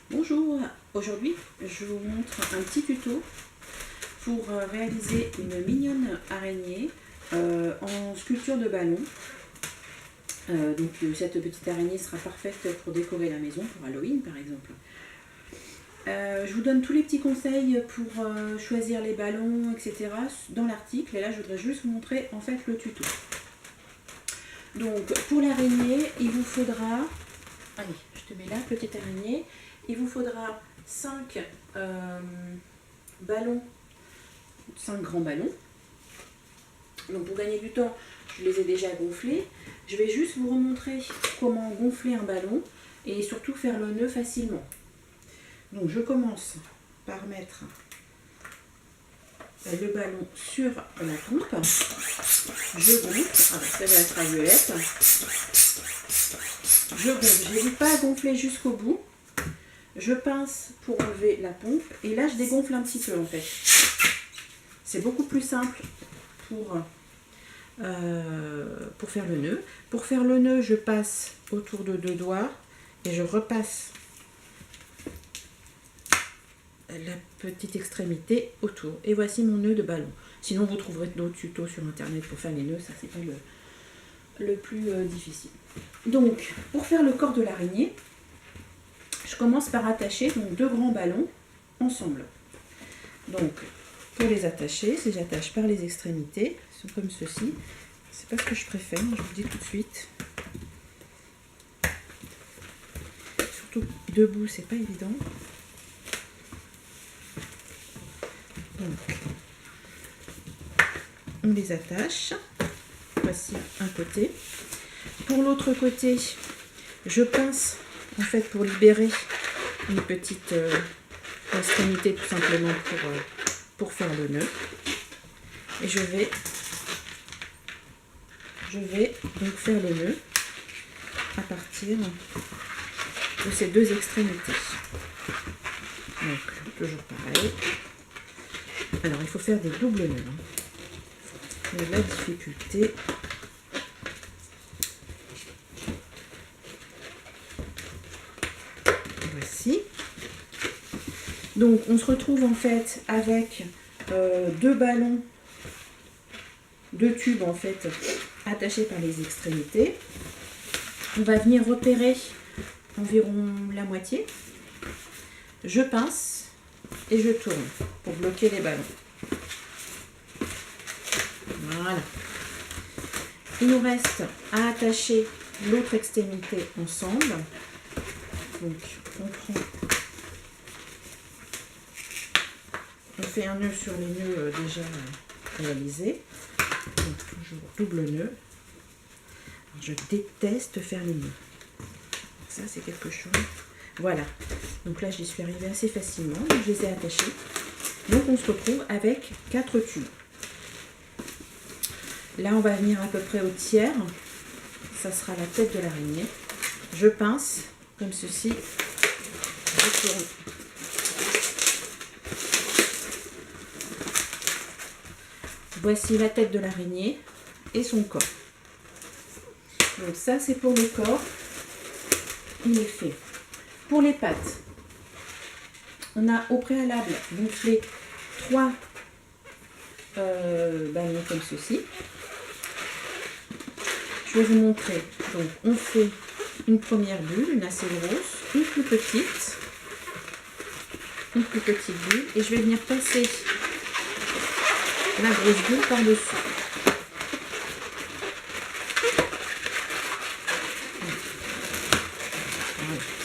Bonjour, aujourd'hui je vous montre un petit tuto pour réaliser une mignonne araignée en sculpture de ballon. Cette petite araignée sera parfaite pour décorer la maison, pour Halloween par exemple. Je vous donne tous les petits conseils pour choisir les ballons, etc. dans l'article, et là je voudrais juste vous montrer en fait le tuto. Donc pour l'araignée, il vous faudra, allez je te mets là, petite araignée, il vous faudra 5 ballons, 5 grands ballons. Donc pour gagner du temps, je les ai déjà gonflés. Je vais juste vous remontrer comment gonfler un ballon et surtout faire le nœud facilement. Donc je commence par mettre le ballon sur la pompe. Je gonfle, avec la traviolette. Je gonfle, je n'hésite pas à gonfler jusqu'au bout. Je pince pour enlever la pompe et là je dégonfle un petit peu en fait. C'est beaucoup plus simple pour faire le nœud. Pour faire le nœud, je passe autour de 2 doigts et je repasse la petite extrémité autour. Et voici mon nœud de ballon. Sinon vous trouverez d'autres tutos sur internet pour faire les nœuds, ça c'est pas le plus difficile. Donc pour faire le corps de l'araignée, je commence par attacher donc 2 grands ballons ensemble. Donc pour les attacher, si j'attache par les extrémités, ils sont comme ceci. C'est pas ce que je préfère, je vous le dis tout de suite. Surtout debout, c'est pas évident. Donc on les attache. Voici un côté. Pour l'autre côté, je pince en fait pour libérer une petite extrémité tout simplement pour faire le nœud. Et je vais donc faire le nœud à partir de ces 2 extrémités. Donc toujours pareil. Alors il faut faire des doubles nœuds. Et la difficulté, voici. Donc on se retrouve en fait avec 2 ballons, 2 tubes en fait attachés par les extrémités. On va venir repérer environ la moitié. Je pince et je tourne pour bloquer les ballons. Voilà. Il nous reste à attacher l'autre extrémité ensemble. Donc on fait un nœud sur les nœuds déjà réalisés. Donc toujours double nœud. Alors, je déteste faire les nœuds. Ça c'est quelque chose. Voilà. Donc là j'y suis arrivée assez facilement. Donc, je les ai attachés. Donc on se retrouve avec 4 tubes. Là on va venir à peu près au tiers. Ça sera la tête de l'araignée. Je pince comme ceci. Je tourne. Voici la tête de l'araignée et son corps. Donc ça c'est pour le corps. Il est fait. Pour les pattes, on a au préalable gonflé 3 ballons comme ceci. Je vais vous montrer. Donc on fait une première bulle, une assez grosse, une plus petite bulle, et je vais venir passer la grosse bulle par-dessus.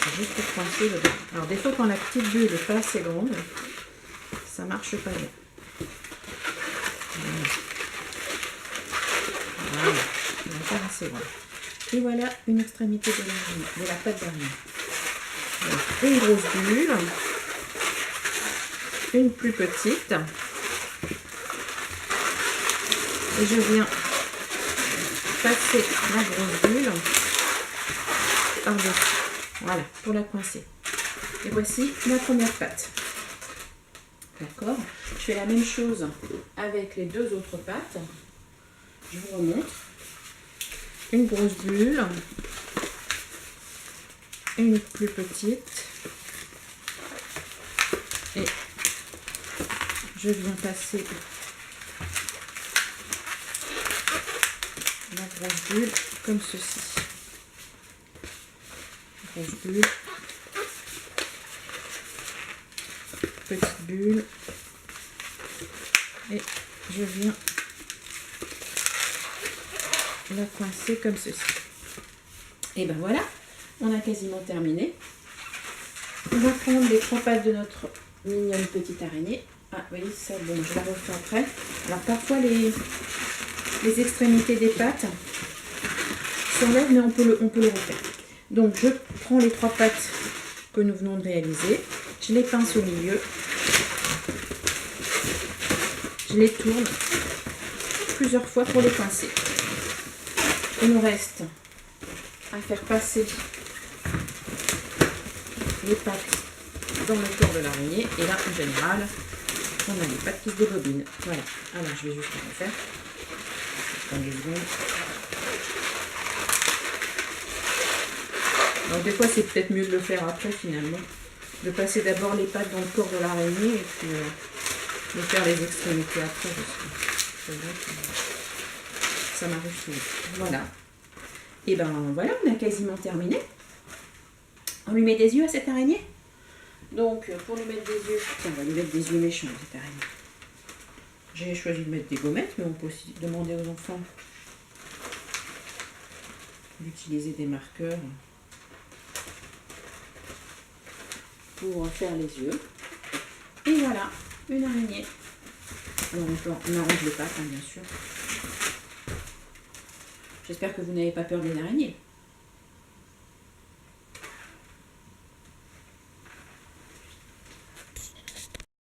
C'est juste pour coincer le bas. Alors des fois quand la petite bulle n'est pas assez grande, ça marche pas bien. Voilà. On va faire assez grande. Et voilà une extrémité de la patte d'araignée. Une grosse bulle, une plus petite. Et je viens passer la grosse bulle par-dessus. Voilà, pour la coincer. Et voici la première patte. D'accord? Je fais la même chose avec les 2 autres pattes. Je vous remontre. Une grosse bulle, une plus petite, Et je viens passer la grosse bulle comme ceci. Grosse bulle. Petite bulle. Et je viens la coincer comme ceci. Et ben voilà, on a quasiment terminé. On va prendre les 3 pattes de notre mignonne petite araignée. Ah oui, ça, bon, je la refais après. Alors parfois les extrémités des pattes s'enlèvent, mais on peut le refaire. Donc je prends les 3 pattes que nous venons de réaliser, je les pince au milieu, je les tourne plusieurs fois pour les pincer. Il nous reste à faire passer les pattes dans le corps de l'araignée. Et là, en général, on a les pattes qui se débobinent. Voilà. Alors, je vais juste le refaire. Attends 2 secondes. Donc, des fois, c'est peut-être mieux de le faire après, finalement. De passer d'abord les pattes dans le corps de l'araignée et puis de faire les extrémités après. C'est vrai que ça m'arrive souvent. Voilà. Et ben voilà, on a quasiment terminé. On lui met des yeux à cette araignée. Donc pour lui mettre des yeux, tiens, on va lui mettre des yeux méchants à cette araignée. J'ai choisi de mettre des gommettes, mais on peut aussi demander aux enfants d'utiliser des marqueurs pour faire les yeux. Et voilà, une araignée. Alors on arrange les pattes, hein, bien sûr. J'espère que vous n'avez pas peur des araignées.